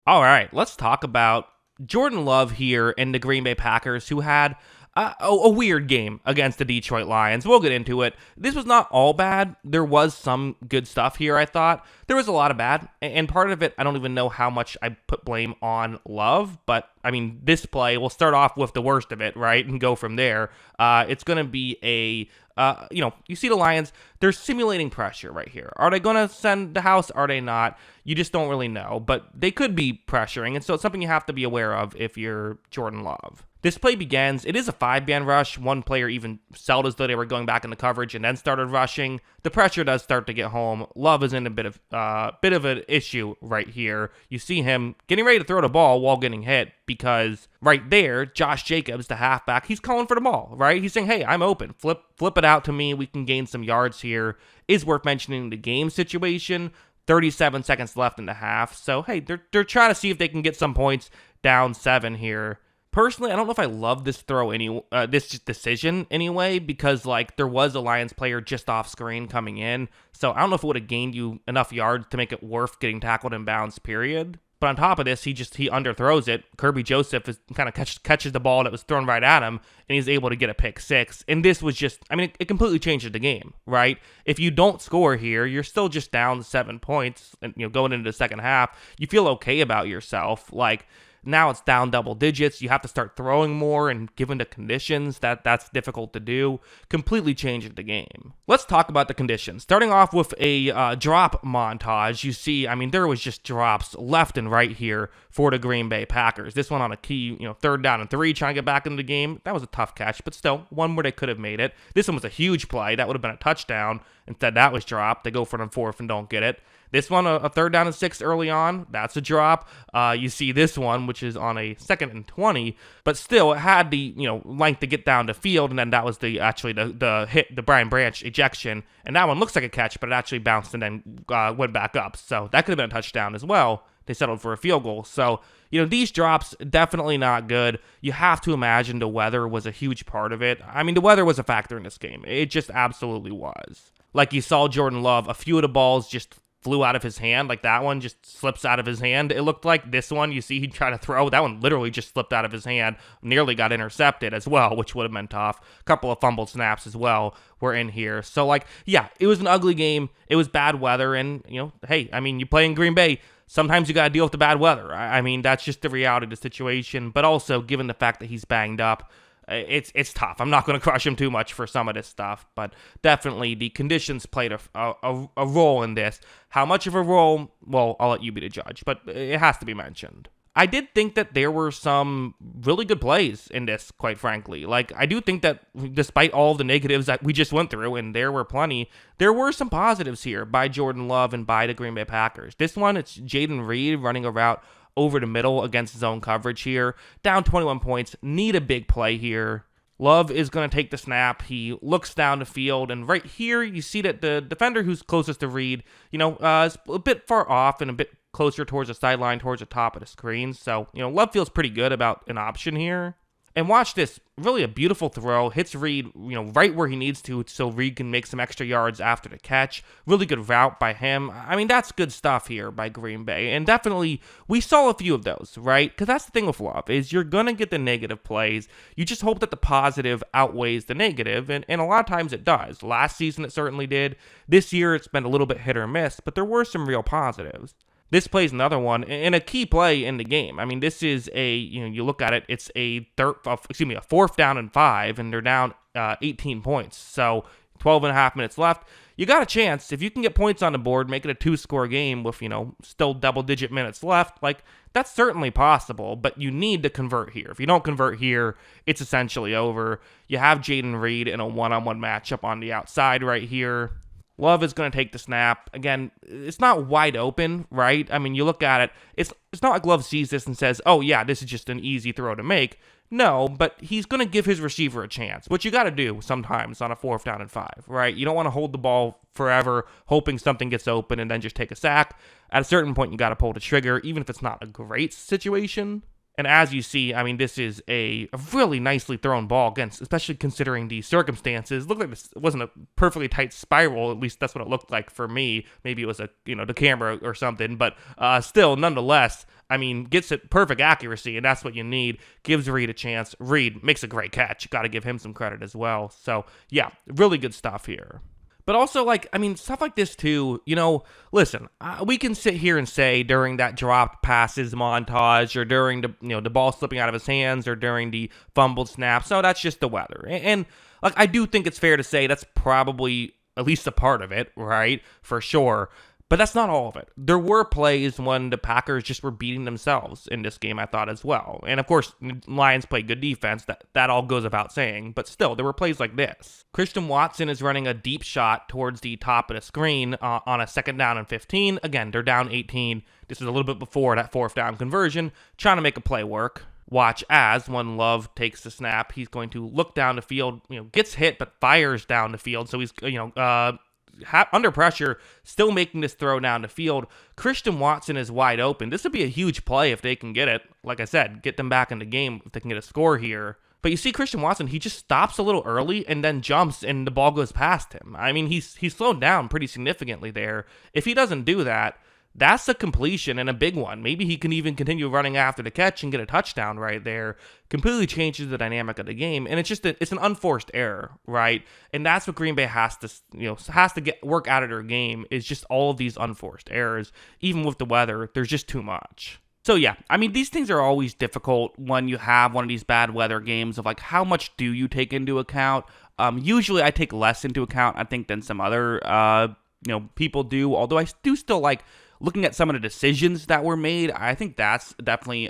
All right, let's talk about Jordan Love here and the Green Bay Packers, who had a weird game against the Detroit Lions. We'll get into it. This was not all bad. There was some good stuff here, I thought. There was a lot of bad, and part of it, I don't even know how much I put blame on Love, but, I mean, this play, we'll start off with the worst of it, right, and go from there. It's going to be you see the Lions, they're simulating pressure right here. Are they going to send the house? Are they not? You just don't really know, but they could be pressuring, and so it's something you have to be aware of if you're Jordan Love. This play begins, it is a 5-man rush. One player even sold as though they were going back into coverage and then started rushing. The pressure does start to get home. Love is in a bit of an issue right here. You see him getting ready to throw the ball while getting hit because right there, Josh Jacobs, the halfback, he's calling for the ball, right? He's saying, hey, I'm open. Flip it out to me. We can gain some yards here. Is worth mentioning the game situation. 37 seconds left in the half. So, hey, they're trying to see if they can get some points down 7 here. Personally, I don't know if I love this this decision anyway, because like there was a Lions player just off screen coming in, so I don't know if it would have gained you enough yards to make it worth getting tackled in bounds, period. But on top of this, he underthrows it. Kirby Joseph kind of catches the ball that was thrown right at him, and he's able to get a pick 6. And this was just, I mean, it completely changes the game, right? If you don't score here, you're still just down 7 points, and going into the second half, you feel okay about yourself, like. Now it's down double digits. You have to start throwing more, and given the conditions, that's difficult to do. Completely changes the game. Let's talk about the conditions. Starting off with a drop montage, you see, I mean, there was just drops left and right here for the Green Bay Packers. This one on a key, 3rd down and 3, trying to get back into the game. That was a tough catch, but still, one where they could have made it. This one was a huge play. That would have been a touchdown. Instead, that was dropped. They go for it on 4th and don't get it. This one, a 3rd down and 6 early on, that's a drop. You see this one, which is on a 2nd and 20, but still, it had the length to get down the field, and then that was the hit, the Brian Branch ejection, and that one looks like a catch, but it actually bounced and then went back up. So that could have been a touchdown as well. They settled for a field goal. So, these drops, definitely not good. You have to imagine the weather was a huge part of it. I mean, the weather was a factor in this game. It just absolutely was. Like you saw Jordan Love, a few of the balls just flew out of his hand, like that one just slips out of his hand. It looked like this one, you see he tried to throw, that one literally just slipped out of his hand, nearly got intercepted as well, which would have been tough. A couple of fumbled snaps as well were in here. So like, yeah, it was an ugly game. It was bad weather, and hey, I mean, you play in Green Bay, sometimes you got to deal with the bad weather. I mean, that's just the reality of the situation, but also given the fact that he's banged up, it's tough. I'm not going to crush him too much for some of this stuff, but definitely the conditions played a role in this. How much of a role? Well, I'll let you be the judge, but it has to be mentioned. I did think that there were some really good plays in this, quite frankly. Like, I do think that despite all the negatives that we just went through, and there were plenty, there were some positives here by Jordan Love and by the Green Bay Packers. This one, it's Jaden Reed running a route over the middle against zone coverage here. Down 21 points. Need a big play here. Love is going to take the snap. He looks down the field, and right here you see that the defender who's closest to Reed, is a bit far off and a bit closer towards the sideline, towards the top of the screen. So, Love feels pretty good about an option here. And watch this, really a beautiful throw, hits Reed, right where he needs to, so Reed can make some extra yards after the catch. Really good route by him. I mean, that's good stuff here by Green Bay, and definitely, we saw a few of those, right? Because that's the thing with Love, is you're going to get the negative plays. You just hope that the positive outweighs the negative, and a lot of times it does. Last season it certainly did. This year it's been a little bit hit or miss, but there were some real positives. This plays another one, and a key play in the game. I mean, this is you look at it, it's a 4th down and 5, and they're down 18 points. So 12 and a half minutes left. You got a chance. If you can get points on the board, make it a 2-score game with, still double-digit minutes left, like, that's certainly possible, but you need to convert here. If you don't convert here, it's essentially over. You have Jaden Reed in a one-on-one matchup on the outside right here. Love is going to take the snap. Again, it's not wide open, right? I mean, you look at it, it's not like Love sees this and says, oh yeah, this is just an easy throw to make. No, but he's going to give his receiver a chance, which you got to do sometimes on a 4th down and 5, right? You don't want to hold the ball forever, hoping something gets open and then just take a sack. At a certain point, you got to pull the trigger, even if it's not a great situation. And as you see, I mean, this is a really nicely thrown ball against, especially considering the circumstances. Looked like this wasn't a perfectly tight spiral. At least that's what it looked like for me. Maybe it was the camera or something. But still, nonetheless, I mean, gets it perfect accuracy, and that's what you need. Gives Reed a chance. Reed makes a great catch. Got to give him some credit as well. So yeah, really good stuff here. But also, stuff like this too, listen, we can sit here and say during that dropped passes montage or during the ball slipping out of his hands or during the fumbled snaps, no, that's just the weather. And I do think it's fair to say that's probably at least a part of it, right? For sure. But that's not all of it. There were plays when the Packers just were beating themselves in this game, I thought, as well. And of course, Lions played good defense. That all goes without saying. But still, there were plays like this. Christian Watson is running a deep shot towards the top of the screen on a 2nd down and 15. Again, they're down 18. This is a little bit before that 4th down conversion. Trying to make a play work. Watch as when Love takes the snap, he's going to look down the field, gets hit, but fires down the field. So he's, under pressure, still making this throw down the field. Christian Watson is wide open. This would be a huge play if they can get it. Like I said, get them back in the game if they can get a score here. But you see Christian Watson, he just stops a little early and then jumps and the ball goes past him. I mean, he's slowed down pretty significantly there. If he doesn't do that, that's a completion and a big one. Maybe he can even continue running after the catch and get a touchdown right there. Completely changes the dynamic of the game, and it's an unforced error, right? And that's what Green Bay has to get work out of their game, is just all of these unforced errors. Even with the weather, there's just too much. So yeah, I mean, these things are always difficult when you have one of these bad weather games of how much do you take into account? Usually I take less into account, I think, than some other people do, although I do still like looking at some of the decisions that were made. I think that's definitely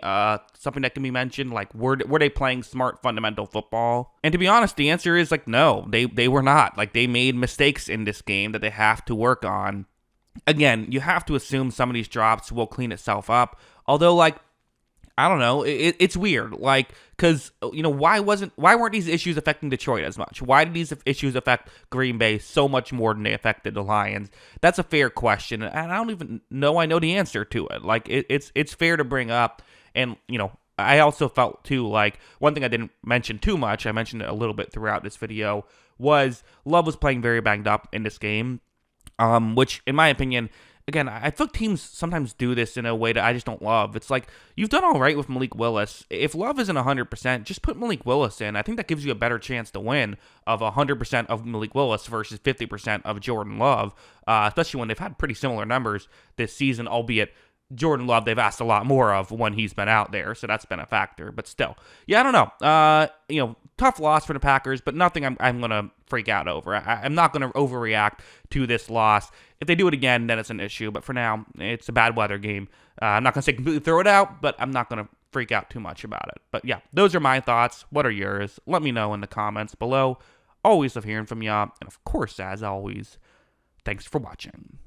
something that can be mentioned. Were they playing smart, fundamental football? And to be honest, the answer is no, they were not. They made mistakes in this game that they have to work on. Again, you have to assume some of these drops will clean itself up. Although, I don't know. It's weird, because why weren't these issues affecting Detroit as much? Why did these issues affect Green Bay so much more than they affected the Lions? That's a fair question, and I don't even know I know the answer to it. It's fair to bring up, and I also felt too one thing I didn't mention too much. I mentioned it a little bit throughout this video. Was Love was playing very banged up in this game, which in my opinion. Again, I feel like teams sometimes do this in a way that I just don't love. It's you've done all right with Malik Willis. If Love isn't 100%, just put Malik Willis in. I think that gives you a better chance to win of 100% of Malik Willis versus 50% of Jordan Love, especially when they've had pretty similar numbers this season, albeit Jordan Love they've asked a lot more of when he's been out there, so that's been a factor. But still, yeah, I don't know. Tough loss for the Packers, but nothing I'm going to freak out over. I'm not going to overreact to this loss. If they do it again, then it's an issue. But for now, it's a bad weather game. I'm not going to say completely throw it out, but I'm not going to freak out too much about it. But yeah, those are my thoughts. What are yours? Let me know in the comments below. Always love hearing from y'all. And of course, as always, thanks for watching.